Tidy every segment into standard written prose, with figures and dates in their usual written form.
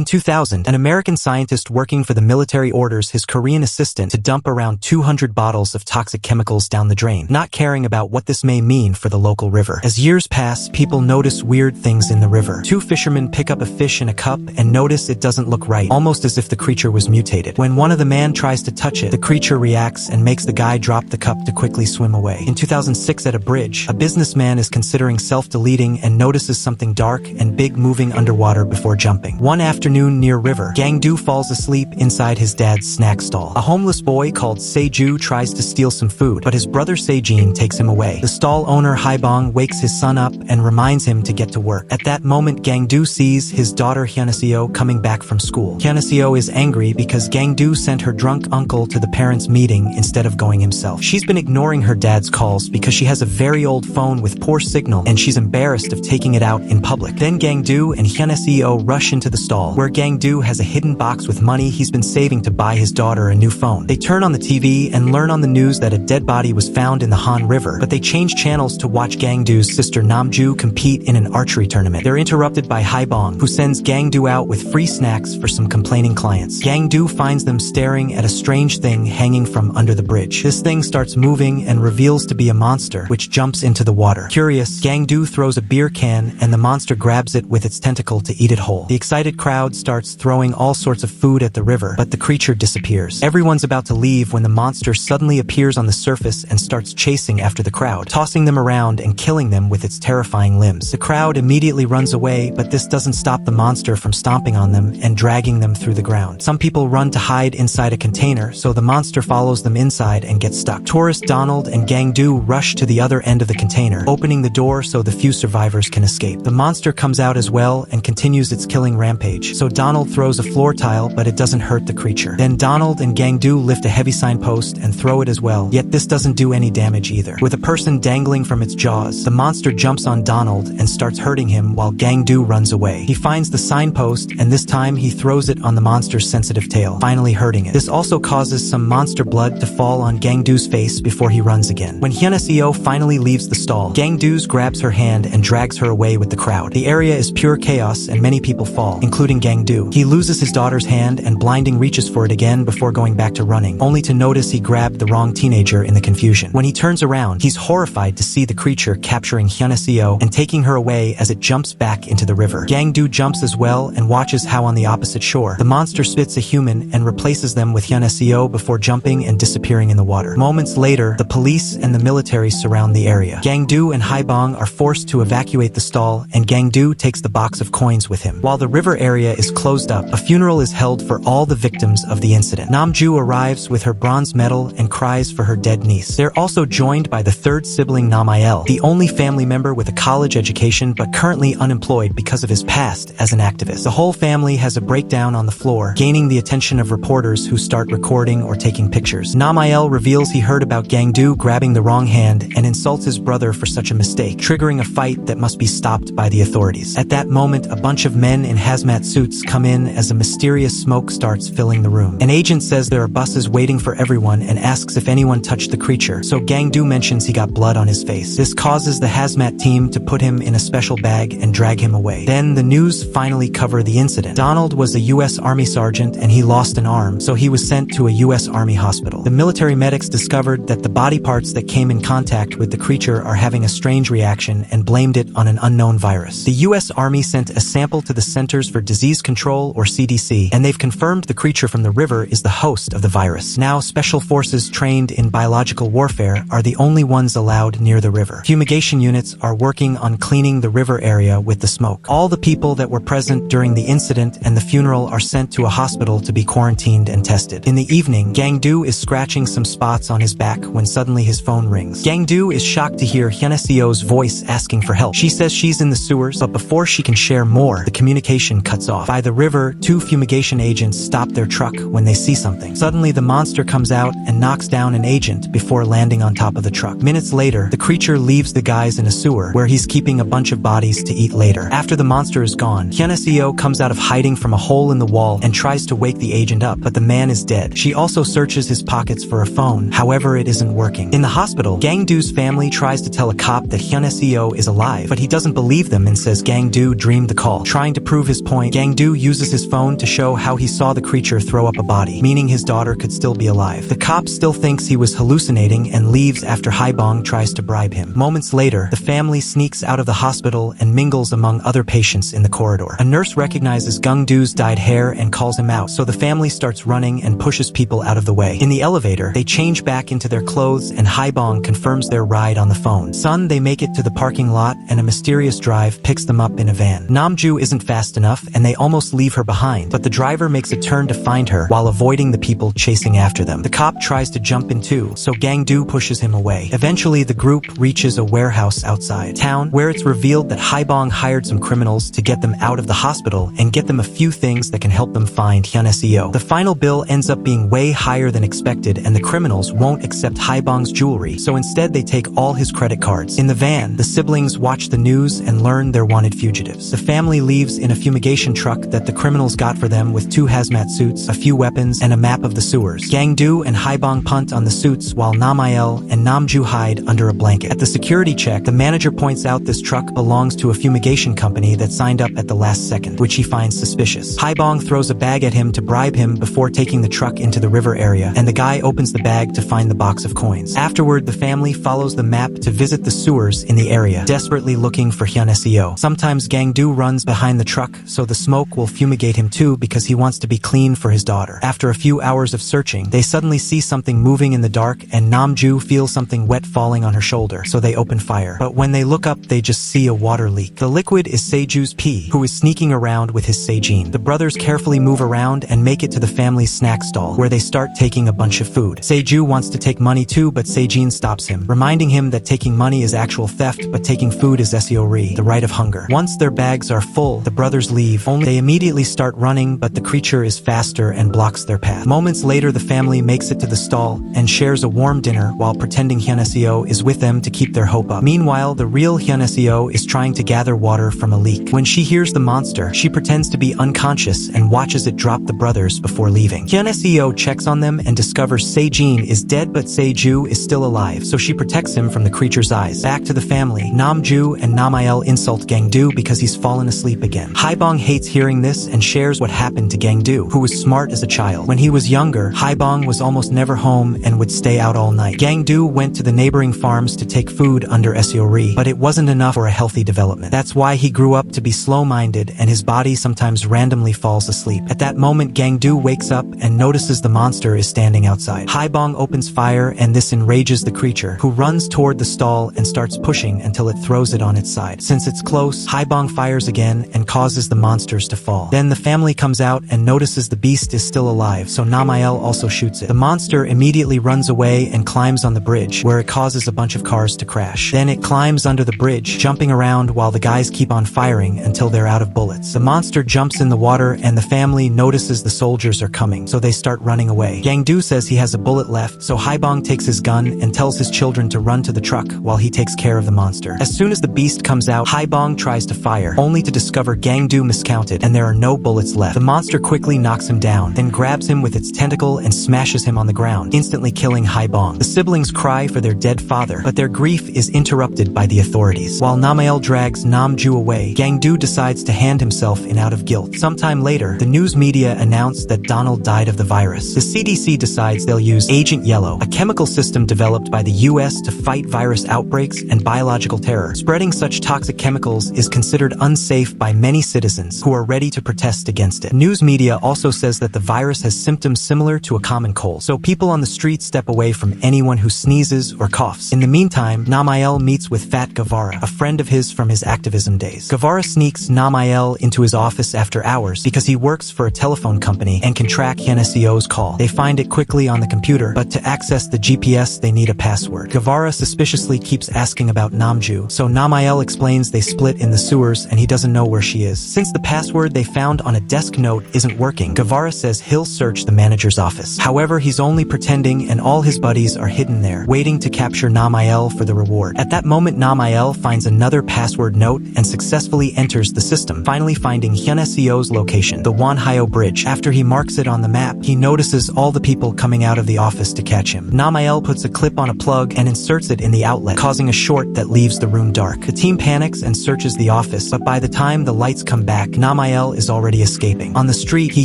In 2000, an American scientist working for the military orders his Korean assistant to dump around 200 bottles of toxic chemicals down the drain, not caring about what this may mean for the local river. As years pass, people notice weird things in the river. Two fishermen pick up a fish in a cup and notice it doesn't look right, almost as if the creature was mutated. When one of the men tries to touch it, the creature reacts and makes the guy drop the cup to quickly swim away. In 2006 at a bridge, a businessman is considering self-deleting and notices something dark and big moving underwater before jumping. One afternoon near river, Gang-do falls asleep inside his dad's snack stall. A homeless boy called Seju tries to steal some food, but his brother Sejin takes him away. The stall owner Bong wakes his son up and reminds him to get to work. At that moment, Gang-do sees his daughter Hyunaseo coming back from school. Hyunaseo is angry because Gang-do sent her drunk uncle to the parents' meeting instead of going himself. She's been ignoring her dad's calls because she has a very old phone with poor signal and she's embarrassed of taking it out in public. Then Gang-do and Hyunaseo rush into the stall, where Gang-do has a hidden box with money he's been saving to buy his daughter a new phone. They turn on the TV and learn on the news that a dead body was found in the Han River, but they change channels to watch Gang-do's sister Namju compete in an archery tournament. They're interrupted by Bong, who sends Gang-do out with free snacks for some complaining clients. Gang-do finds them staring at a strange thing hanging from under the bridge. This thing starts moving and reveals to be a monster, which jumps into the water. Curious, Gang-do throws a beer can and the monster grabs it with its tentacle to eat it whole. The excited crowd starts throwing all sorts of food at the river, but the creature disappears. Everyone's about to leave when the monster suddenly appears on the surface and starts chasing after the crowd, tossing them around and killing them with its terrifying limbs. The crowd immediately runs away, but this doesn't stop the monster from stomping on them and dragging them through the ground. Some people run to hide inside a container, so the monster follows them inside and gets stuck. Tourist Donald and Gang-do rush to the other end of the container, opening the door so the few survivors can escape. The monster comes out as well and continues its killing rampage, so Donald throws a floor tile, but it doesn't hurt the creature. Then Donald and Gang-do lift a heavy signpost and throw it as well, yet this doesn't do any damage either. With a person dangling from its jaws, the monster jumps on Donald and starts hurting him while Gang-do runs away. He finds the signpost and this time he throws it on the monster's sensitive tail, finally hurting it. This also causes some monster blood to fall on Gang-do's face before he runs again. When Hyunaseo finally leaves the stall, Gang-do grabs her hand and drags her away with the crowd. The area is pure chaos and many people fall, including Gang-do. He loses his daughter's hand and blinding reaches for it again before going back to running, only to notice he grabbed the wrong teenager in the confusion. When he turns around, he's horrified to see the creature capturing Hyunaseo and taking her away as it jumps back into the river. Gang-do jumps as well and watches how on the opposite shore, the monster spits a human and replaces them with Hyunaseo before jumping and disappearing in the water. Moments later, the police and the military surround the area. Gang-do and Bong are forced to evacuate the stall, and Gang-do takes the box of coins with him. While the river area is closed up, a funeral is held for all the victims of the incident. Namju arrives with her bronze medal and cries for her dead niece. They're also joined by the third sibling Namael, the only family member with a college education but currently unemployed because of his past as an activist. The whole family has a breakdown on the floor, gaining the attention of reporters who start recording or taking pictures. Namael reveals he heard about Gang-do grabbing the wrong hand and insults his brother for such a mistake, triggering a fight that must be stopped by the authorities. At that moment, a bunch of men in hazmat suits come in as a mysterious smoke starts filling the room. An agent says there are buses waiting for everyone and asks if anyone touched the creature, so Gang-do mentions he got blood on his face. This causes the hazmat team to put him in a special bag and drag him away. Then the news finally cover the incident. Donald was a U.S. Army sergeant and he lost an arm, so he was sent to a U.S. Army hospital. The military medics discovered that the body parts that came in contact with the creature are having a strange reaction and blamed it on an unknown virus. The U.S. Army sent a sample to the Centers for Disease Control, or CDC, and they've confirmed the creature from the river is the host of the virus. Now, special forces trained in biological warfare are the only ones allowed near the river. Fumigation units are working on cleaning the river area with the smoke. All the people that were present during the incident and the funeral are sent to a hospital to be quarantined and tested. In the evening, Gang-do is scratching some spots on his back when suddenly his phone rings. Gang-do is shocked to hear Hyunaseo's voice asking for help. She says she's in the sewers, but before she can share more, the communication cuts off. By the river, two fumigation agents stop their truck when they see something. Suddenly, the monster comes out and knocks down an agent before landing on top of the truck. Minutes later, the creature leaves the guys in a sewer where he's keeping a bunch of bodies to eat later. After the monster is gone, Hyunaseo comes out of hiding from a hole in the wall and tries to wake the agent up, but the man is dead. She also searches his pockets for a phone, however it isn't working. In the hospital, Gang-do's family tries to tell a cop that Hyunaseo is alive, but he doesn't believe them and says Gang-do dreamed the call. Trying to prove his point, Gang Gang-do uses his phone to show how he saw the creature throw up a body, meaning his daughter could still be alive. The cop still thinks he was hallucinating and leaves after Bong tries to bribe him. Moments later, the family sneaks out of the hospital and mingles among other patients in the corridor. A nurse recognizes Gang-do's dyed hair and calls him out, so the family starts running and pushes people out of the way. In the elevator, they change back into their clothes and Bong confirms their ride on the phone. They make it to the parking lot and a mysterious drive picks them up in a van. Namju isn't fast enough and they almost leave her behind, but the driver makes a turn to find her while avoiding the people chasing after them. The cop tries to jump in too, so Gang-do pushes him away. Eventually, the group reaches a warehouse outside town where it's revealed that Bong hired some criminals to get them out of the hospital and get them a few things that can help them find Hyun-seo. The final bill ends up being way higher than expected and the criminals won't accept Bong's jewelry, so instead they take all his credit cards. In the van, the siblings watch the news and learn they're wanted fugitives. The family leaves in a fumigation truck that the criminals got for them with 2 hazmat suits, a few weapons, and a map of the sewers. Gang-do and Bong punt on the suits while Namael and Namju hide under a blanket. At the security check, the manager points out this truck belongs to a fumigation company that signed up at the last second, which he finds suspicious. Bong throws a bag at him to bribe him before taking the truck into the river area, and the guy opens the bag to find the box of coins. Afterward, the family follows the map to visit the sewers in the area, desperately looking for Hyun-seo. Sometimes Gang-do runs behind the truck, so the smoke will fumigate him too because he wants to be clean for his daughter. After a few hours of searching, they suddenly see something moving in the dark and Namju feels something wet falling on her shoulder, so they open fire. But when they look up, they just see a water leak. The liquid is Seju's pee, who is sneaking around with his Sejin. The brothers carefully move around and make it to the family's snack stall, where they start taking a bunch of food. Seju wants to take money too, but Sejin stops him, reminding him that taking money is actual theft, but taking food is seori, the right of hunger. Once their bags are full, the brothers leave, only they immediately start running, but the creature is faster and blocks their path. Moments later, the family makes it to the stall and shares a warm dinner while pretending Hyun-seo is with them to keep their hope up. Meanwhile, the real Hyun-seo is trying to gather water from a leak. When she hears the monster, she pretends to be unconscious and watches it drop the brothers before leaving. Hyun-seo checks on them and discovers Sejin is dead but Seju is still alive, so she protects him from the creature's eyes. Back to the family, Namju and Namael insult Gang-do because he's fallen asleep again. Bong hates hearing this and shares what happened to Gang-do, who was smart as a child. When he was younger, Bong was almost never home and would stay out all night. Gang-do went to the neighboring farms to take food under seori, but it wasn't enough for a healthy development. That's why he grew up to be slow-minded and his body sometimes randomly falls asleep. At that moment, Gang-do wakes up and notices the monster is standing outside. Bong opens fire and this enrages the creature, who runs toward the stall and starts pushing until it throws it on its side. Since it's close, Bong fires again and causes the monsters to fall. Then the family comes out and notices the beast is still alive, so Namael also shoots it. The monster immediately runs away and climbs on the bridge, where it causes a bunch of cars to crash. Then it climbs under the bridge, jumping around while the guys keep on firing until they're out of bullets. The monster jumps in the water and the family notices the soldiers are coming, so they start running away. Gang-do says he has a bullet left, so Bong takes his gun and tells his children to run to the truck while he takes care of the monster. As soon as the beast comes out, Bong tries to fire, only to discover Gang-do miscounted and there are no bullets left. The monster quickly knocks him down, then grabs him with its tentacle and smashes him on the ground, instantly killing Bong. The siblings cry for their dead father, but their grief is interrupted by the authorities. While Namael drags Namju away, Gang-do decides to hand himself in out of guilt. Sometime later, the news media announced that Donald died of the virus. The CDC decides they'll use Agent Yellow, a chemical system developed by the US to fight virus outbreaks and biological terror. Spreading such toxic chemicals is considered unsafe by many citizens who are ready to protest against it. News media also says that the virus has symptoms similar to a common cold, so people on the street step away from anyone who sneezes or coughs. In the meantime, Namael meets with Fat Guevara, a friend of his from his activism days. Guevara sneaks Namael into his office after hours because he works for a telephone company and can track Hyun-seo's call. They find it quickly on the computer, but to access the GPS they need a password. Guevara suspiciously keeps asking about Namju, so Namael explains they split in the sewers and he doesn't know where she is. Since the password they found on a desk note isn't working, Guevara says he'll search the manager's office. However, he's only pretending and all his buddies are hidden there, waiting to capture Namael for the reward. At that moment, Namael finds another password note and successfully enters the system, finally finding Hyun-seo's location, the Wonhyo Bridge. After he marks it on the map, he notices all the people coming out of the office to catch him. Namael puts a clip on a plug and inserts it in the outlet, causing a short that leaves the room dark. The team panics and searches the office, but by the time the lights come back, Namael Namael is already escaping. On the street, he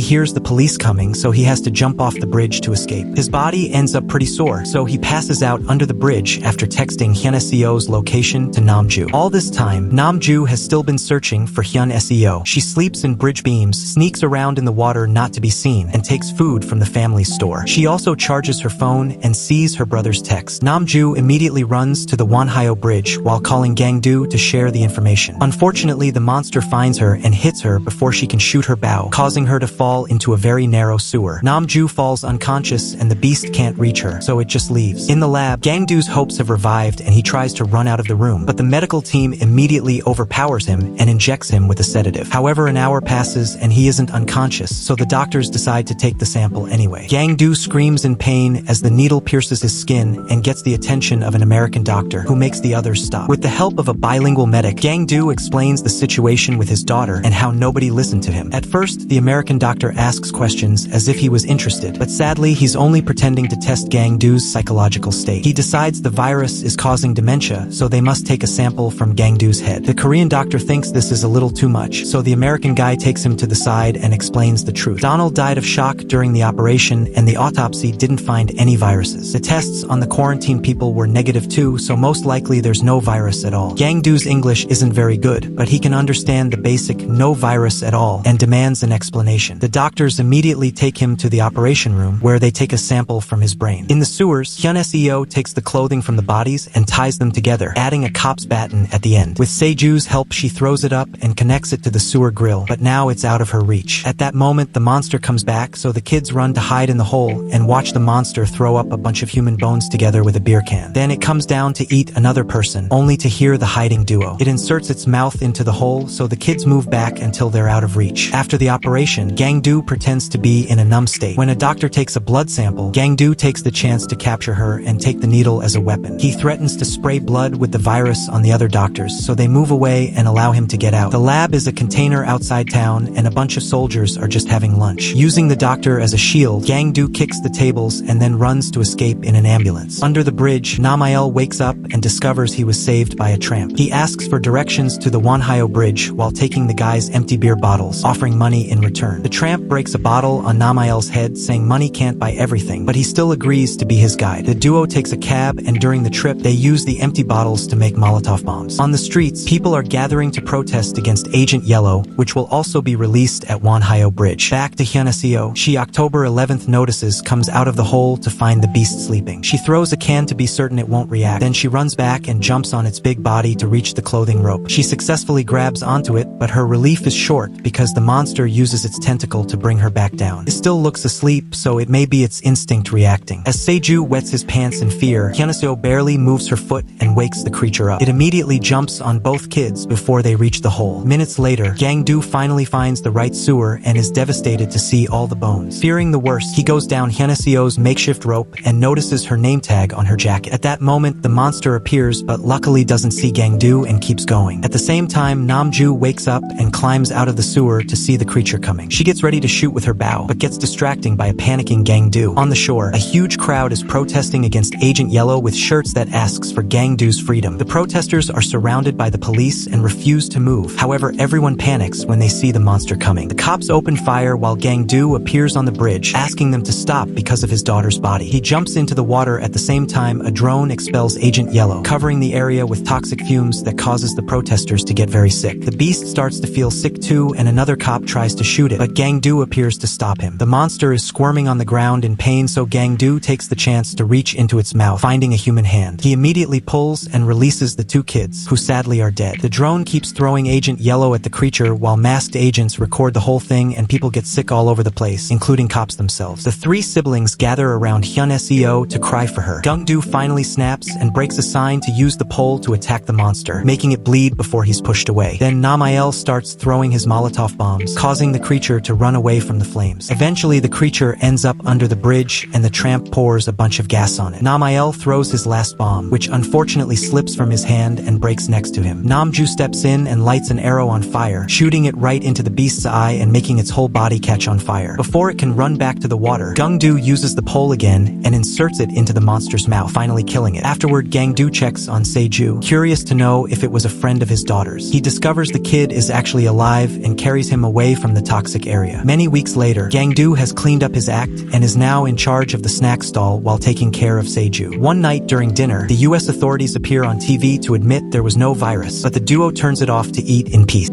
hears the police coming, so he has to jump off the bridge to escape. His body ends up pretty sore, so he passes out under the bridge after texting Hyun Seo's location to Namju. All this time, Namju has still been searching for Hyun Seo. She sleeps in bridge beams, sneaks around in the water not to be seen, and takes food from the family's store. She also charges her phone and sees her brother's text. Namju immediately runs to the Wonhyo bridge while calling Gangdu to share the information. Unfortunately, the monster finds her and hits her before she can shoot her bow, causing her to fall into a very narrow sewer. Namju falls unconscious and the beast can't reach her, so it just leaves. In the lab, Gangdu's hopes have revived and he tries to run out of the room, but the medical team immediately overpowers him and injects him with a sedative. However, an hour passes and he isn't unconscious, so the doctors decide to take the sample anyway. Gangdu screams in pain as the needle pierces his skin and gets the attention of an American doctor who makes the others stop. With the help of a bilingual medic, Gangdu explains the situation with his daughter and how nobody listened to him. At first, the American doctor asks questions as if he was interested, but sadly, he's only pretending to test Gangdu's psychological state. He decides the virus is causing dementia, so they must take a sample from Gangdu's head. The Korean doctor thinks this is a little too much, so the American guy takes him to the side and explains the truth. Donald died of shock during the operation, and the autopsy didn't find any viruses. The tests on the quarantine people were negative too, so most likely there's no virus at all. Gangdu's English isn't very good, but he can understand the basic no virus at all and demands an explanation. The doctors immediately take him to the operation room where they take a sample from his brain. In the sewers, Hyun Seo takes the clothing from the bodies and ties them together, adding a cop's baton at the end. With Seju's help, she throws it up and connects it to the sewer grill, but now it's out of her reach. At that moment, the monster comes back, so the kids run to hide in the hole and watch the monster throw up a bunch of human bones together with a beer can. Then it comes down to eat another person, only to hear the hiding duo. It inserts its mouth into the hole, so the kids move back until they're out of reach. After the operation, Gangdu pretends to be in a numb state. When a doctor takes a blood sample, Gangdu takes the chance to capture her and take the needle as a weapon. He threatens to spray blood with the virus on the other doctors, so they move away and allow him to get out. The lab is a container outside town, and a bunch of soldiers are just having lunch. Using the doctor as a shield, Gangdu kicks the tables and then runs to escape in an ambulance. Under the bridge, Namael wakes up and discovers he was saved by a tramp. He asks for directions to the Wonhyo bridge while taking the guy's empty beer bottles, offering money in return. The tramp breaks a bottle on Namael's head, saying money can't buy everything, but he still agrees to be his guide. The duo takes a cab, and during the trip, they use the empty bottles to make Molotov bombs. On the streets, people are gathering to protest against Agent Yellow, which will also be released at Wonhyo Bridge. Back to Hyun Seo, she October 11th notices comes out of the hole to find the beast sleeping. She throws a can to be certain it won't react, then she runs back and jumps on its big body to reach the clothing rope. She successfully grabs onto it, but her relief is short because the monster uses its tentacle to bring her back down. It still looks asleep, so it may be its instinct reacting. As Seju wets his pants in fear, Hyun Seo barely moves her foot and wakes the creature up. It immediately jumps on both kids before they reach the hole. Minutes later, Gangdu finally finds the right sewer and is devastated to see all the bones. Fearing the worst, he goes down Hyun Seo's makeshift rope and notices her name tag on her jacket. At that moment, the monster appears, but luckily doesn't see Gangdu and keeps going. At the same time, Namju wakes up and climbs out of the sewer to see the creature coming. She gets ready to shoot with her bow, but gets distracting by a panicking Gangdu. On the shore, a huge crowd is protesting against Agent Yellow with shirts that asks for Gangdu's freedom. The protesters are surrounded by the police and refuse to move. However, everyone panics when they see the monster coming. The cops open fire while Gangdu appears on the bridge, asking them to stop because of his daughter's body. He jumps into the water. At the same time, a drone expels Agent Yellow, covering the area with toxic fumes that causes the protesters to get very sick. The beast starts to feel sick too, and another cop tries to shoot it, but Gangdu appears to stop him. The monster is squirming on the ground in pain, so Gangdu takes the chance to reach into its mouth, finding a human hand. He immediately pulls and releases the two kids, who sadly are dead. The drone keeps throwing Agent Yellow at the creature while masked agents record the whole thing, and people get sick all over the place, including cops themselves. The three siblings gather around Hyun Seo to cry for her. Gangdu finally snaps and breaks a sign to use the pole to attack the monster, making it bleed before he's pushed away. Then Namael starts throwing his Molotov bombs, causing the creature to run away from the flames. Eventually, the creature ends up under the bridge, and the tramp pours a bunch of gas on it. Namael throws his last bomb, which unfortunately slips from his hand and breaks next to him. Namju steps in and lights an arrow on fire, shooting it right into the beast's eye and making its whole body catch on fire. Before it can run back to the water, Gangdu uses the pole again and inserts it into the monster's mouth, finally killing it. Afterward, Gangdu checks on Seju, curious to know if it was a friend of his daughter's. He discovers the kid is actually alive arrive and carries him away from the toxic area. Many weeks later, Gang-do has cleaned up his act and is now in charge of the snack stall while taking care of Seju. One night during dinner, the US authorities appear on TV to admit there was no virus, but the duo turns it off to eat in peace.